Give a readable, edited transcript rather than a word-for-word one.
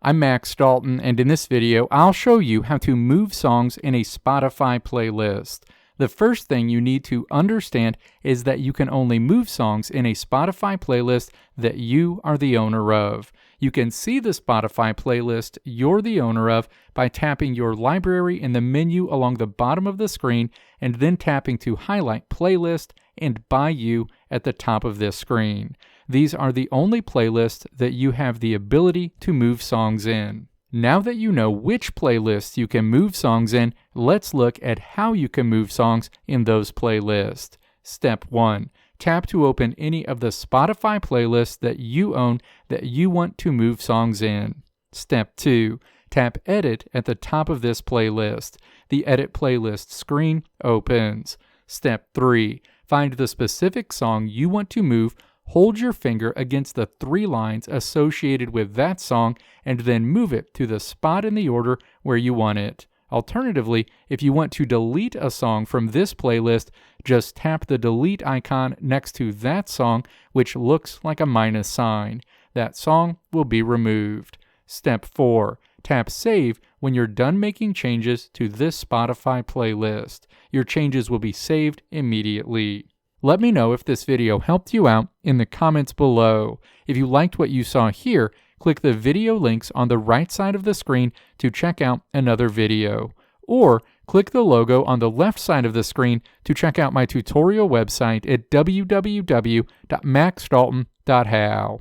I'm Max Dalton, and in this video, I'll show you how to move songs in a Spotify playlist. The first thing you need to understand is that you can only move songs in a Spotify playlist that you are the owner of. You can see the Spotify playlist you're the owner of by tapping your library in the menu along the bottom of the screen and then tapping to highlight Playlist and By You at the top of this screen. These are the only playlists that you have the ability to move songs in. Now that you know which playlists you can move songs in, let's look at how you can move songs in those playlists. Step 1. Tap to open any of the Spotify playlists that you own that you want to move songs in. Step 2. Tap Edit at the top of this playlist. The Edit Playlist screen opens. Step 3. Find the specific song you want to move, hold your finger against the 3 lines associated with that song, and then move it to the spot in the order where you want it. Alternatively, if you want to delete a song from this playlist, just tap the delete icon next to that song, which looks like a minus sign. That song will be removed. Step 4. Tap Save when you're done making changes to this Spotify playlist. Your changes will be saved immediately. Let me know if this video helped you out in the comments below. If you liked what you saw here, click the video links on the right side of the screen to check out another video. Or click the logo on the left side of the screen to check out my tutorial website at www.maxdalton.how.